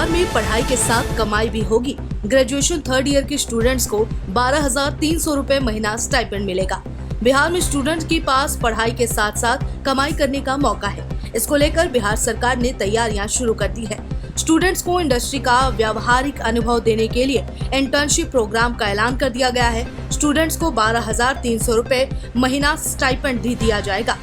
बिहार में पढ़ाई के साथ कमाई भी होगी। ग्रेजुएशन थर्ड ईयर के स्टूडेंट्स को 12,300 रुपए महीना स्टाइपेंड मिलेगा। बिहार में स्टूडेंट के पास पढ़ाई के साथ साथ कमाई करने का मौका है। इसको लेकर बिहार सरकार ने तैयारियां शुरू कर दी है। स्टूडेंट्स को इंडस्ट्री का व्यावहारिक अनुभव देने के लिए इंटर्नशिप प्रोग्राम का ऐलान कर दिया गया है। स्टूडेंट्स को 12,300 रुपए महीना स्टाइपेंड भी दिया जाएगा।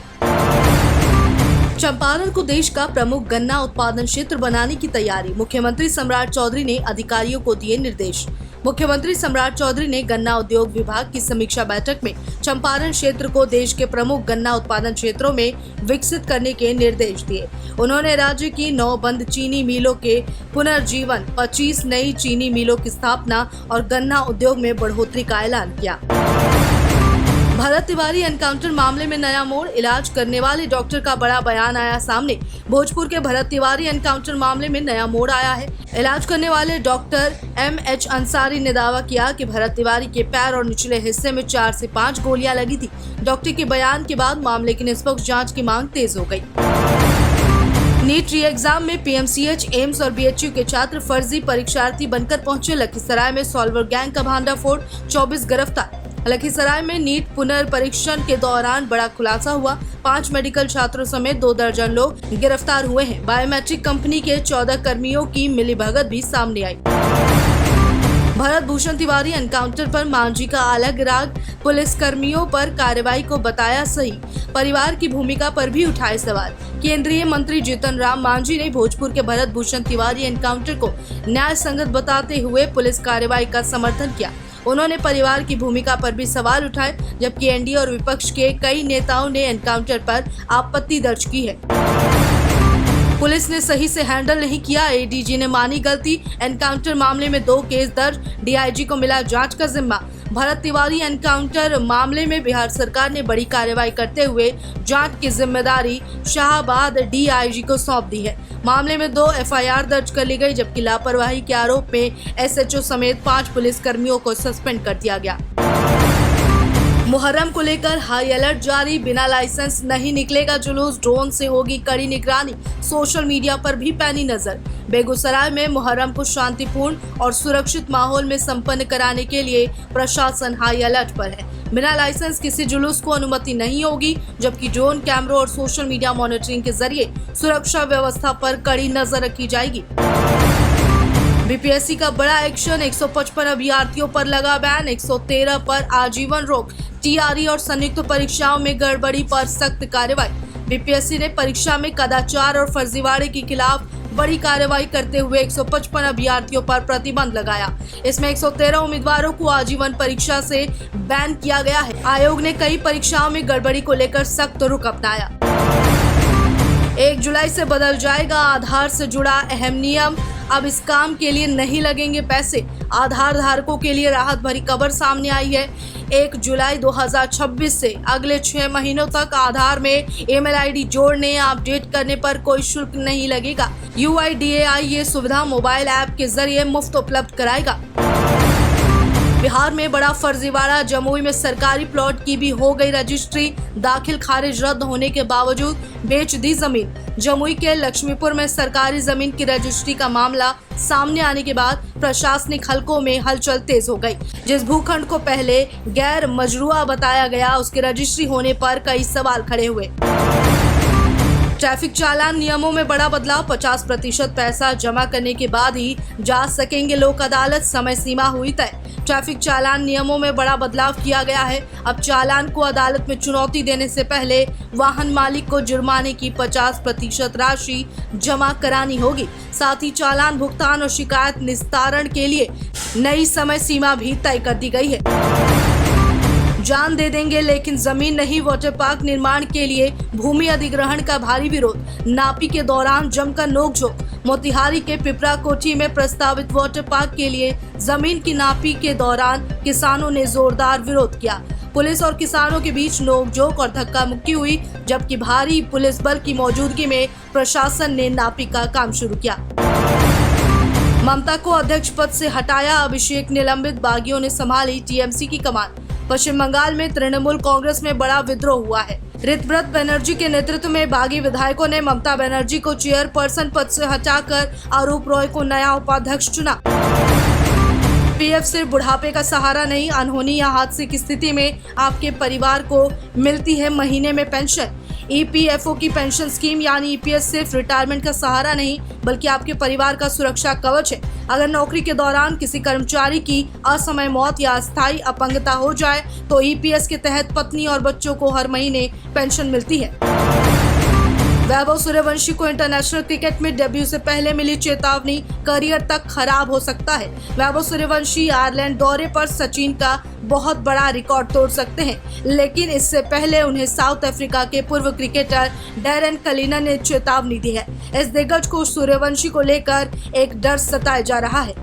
चंपारण को देश का प्रमुख गन्ना उत्पादन क्षेत्र बनाने की तैयारी, मुख्यमंत्री सम्राट चौधरी ने अधिकारियों को दिए निर्देश। मुख्यमंत्री सम्राट चौधरी ने गन्ना उद्योग विभाग की समीक्षा बैठक में चंपारण क्षेत्र को देश के प्रमुख गन्ना उत्पादन क्षेत्रों में विकसित करने के निर्देश दिए। उन्होंने राज्य की 9 बंद चीनी मिलों के पुनर्जीवन, 25 नई चीनी मिलों की स्थापना और गन्ना उद्योग में बढ़ोतरी का ऐलान किया। भरत तिवारी एनकाउंटर मामले में नया मोड़, इलाज करने वाले डॉक्टर का बड़ा बयान आया सामने। भोजपुर के भरत तिवारी एनकाउंटर मामले में नया मोड़ आया है। इलाज करने वाले डॉक्टर M.H. अंसारी ने दावा किया कि भरत तिवारी के पैर और निचले हिस्से में 4 से 5 गोलियां लगी थी। डॉक्टर के बयान के बाद मामले की निष्पक्ष जांच की मांग तेज हो गई। नीट री एग्जाम में PMCH, एम्स और BHU के छात्र फर्जी परीक्षार्थी बनकर पहुंचे। लखीसराय में सॉल्वर गैंग का भांडाफोड़, 24 गिरफ्तार। लखीसराय में नीट पुनर्परीक्षण के दौरान बड़ा खुलासा हुआ। 5 मेडिकल छात्रों समेत 2 दर्जन लोग गिरफ्तार हुए हैं। बायोमेट्रिक कंपनी के 14 कर्मियों की मिलीभगत भी सामने आई। भरत भूषण तिवारी एनकाउंटर पर मांझी का अलग राग, पुलिस कर्मियों पर कार्रवाई को बताया सही, परिवार की भूमिका पर भी उठाए सवाल। केंद्रीय मंत्री जीतन राम मांझी ने भोजपुर के भरत भूषण तिवारी एनकाउंटर को न्याय संगत बताते हुए पुलिस कार्रवाई का समर्थन किया। उन्होंने परिवार की भूमिका पर भी सवाल उठाए, जबकि एनडीए और विपक्ष के कई नेताओं ने एनकाउंटर पर आपत्ति दर्ज की है। पुलिस ने सही से हैंडल नहीं किया, एडीजी ने मानी गलती। एनकाउंटर मामले में 2 केस दर्ज, डीआईजी को मिला जांच का जिम्मा। भरत तिवारी एनकाउंटर मामले में बिहार सरकार ने बड़ी कार्रवाई करते हुए जांच की जिम्मेदारी शाहाबाद डीआईजी को सौंप दी है। मामले में 2 FIR दर्ज कर ली गई, जबकि लापरवाही के आरोप में SHO समेत 5 पुलिस कर्मियों को सस्पेंड कर दिया गया। मुहर्रम को लेकर हाई अलर्ट जारी, बिना लाइसेंस नहीं निकलेगा जुलूस, ड्रोन से होगी कड़ी निगरानी। सोशल मीडिया पर भी पैनी नजर। बेगूसराय में मुहर्रम को शांतिपूर्ण और सुरक्षित माहौल में संपन्न कराने के लिए प्रशासन हाई अलर्ट पर है। बिना लाइसेंस किसी जुलूस को अनुमति नहीं होगी, जबकि ड्रोन कैमरों और सोशल मीडिया मॉनिटरिंग के जरिए सुरक्षा व्यवस्था पर कड़ी नजर रखी जाएगी। बीपीएससी का बड़ा एक्शन, 155 अभ्यर्थियों पर लगा बैन, 113 पर आजीवन रोक। TRE और संयुक्त परीक्षाओं में गड़बड़ी पर सख्त कार्रवाई। बीपीएससी ने परीक्षा में कदाचार और फर्जीवाड़े के खिलाफ बड़ी कार्रवाई करते हुए 155 अभ्यर्थियों पर प्रतिबंध लगाया। इसमें 113 उम्मीदवारों को आजीवन परीक्षा से बैन किया गया है। आयोग ने कई परीक्षाओं में गड़बड़ी को लेकर सख्त रुख अपनाया। 1 जुलाई से बदल जाएगा आधार से जुड़ा अहम नियम, अब इस काम के लिए नहीं लगेंगे पैसे। आधार धारकों के लिए राहत भरी खबर सामने आई है। 1 जुलाई 2026 से अगले 6 महीनों तक आधार में ईमेल आईडी जोड़ने या अपडेट करने पर कोई शुल्क नहीं लगेगा। UIDAI ये सुविधा मोबाइल ऐप के जरिए मुफ्त उपलब्ध कराएगा। बिहार में बड़ा फर्जीवाड़ा, जमुई में सरकारी प्लॉट की भी हो गई रजिस्ट्री, दाखिल खारिज रद्द होने के बावजूद बेच दी जमीन। जमुई के लक्ष्मीपुर में सरकारी जमीन की रजिस्ट्री का मामला सामने आने के बाद प्रशासनिक हलकों में हलचल तेज हो गई। जिस भूखंड को पहले गैर मजरूआ बताया गया, उसकी रजिस्ट्री होने पर कई सवाल खड़े हुए। ट्रैफिक चालान नियमों में बड़ा बदलाव, 50% पैसा जमा करने के बाद ही जा सकेंगे लोक अदालत, समय सीमा हुई तय। ट्रैफिक चालान नियमों में बड़ा बदलाव किया गया है। अब चालान को अदालत में चुनौती देने से पहले वाहन मालिक को जुर्माने की 50% राशि जमा करानी होगी। साथ ही चालान भुगतान और शिकायत निस्तारण के लिए नई समय सीमा भी तय कर दी गई है। जान दे देंगे लेकिन जमीन नहीं, वाटर पार्क निर्माण के लिए भूमि अधिग्रहण का भारी विरोध। नापी के दौरान जमकर नोकझोंक। मोतिहारी के पिपरा कोठी में प्रस्तावित वाटर पार्क के लिए जमीन की नापी के दौरान किसानों ने जोरदार विरोध किया। पुलिस और किसानों के बीच नोकझोंक और धक्का मुक्की हुई, जबकि भारी पुलिस बल की मौजूदगी में प्रशासन ने नापी का काम शुरू किया। ममता को अध्यक्ष पद से हटाया, अभिषेक निलंबित, बागियों ने संभाली TMC की कमान। पश्चिम बंगाल में तृणमूल कांग्रेस में बड़ा विद्रोह हुआ है। ऋतव्रत बनर्जी के नेतृत्व में बागी विधायकों ने ममता बनर्जी को चेयरपर्सन पद से हटाकर अरूप रॉय को नया उपाध्यक्ष चुना। पीएफ सिर्फ बुढ़ापे का सहारा नहीं, अनहोनी या हादसे की स्थिति में आपके परिवार को मिलती है महीने में पेंशन। ईपीएफओ की पेंशन स्कीम यानी ईपीएस सिर्फ रिटायरमेंट का सहारा नहीं बल्कि आपके परिवार का सुरक्षा कवच है। अगर नौकरी के दौरान किसी कर्मचारी की असमय मौत या अस्थायी अपंगता हो जाए तो ईपीएस के तहत पत्नी और बच्चों को हर महीने पेंशन मिलती है। वैभव सूर्यवंशी को इंटरनेशनल क्रिकेट में डेब्यू से पहले मिली चेतावनी, करियर तक खराब हो सकता है। वैभव सूर्यवंशी आयरलैंड दौरे पर सचिन का बहुत बड़ा रिकॉर्ड तोड़ सकते हैं, लेकिन इससे पहले उन्हें साउथ अफ्रीका के पूर्व क्रिकेटर डैरेन कलिना ने चेतावनी दी है। इस दिग्गज को सूर्यवंशी को लेकर एक डर सताया जा रहा है।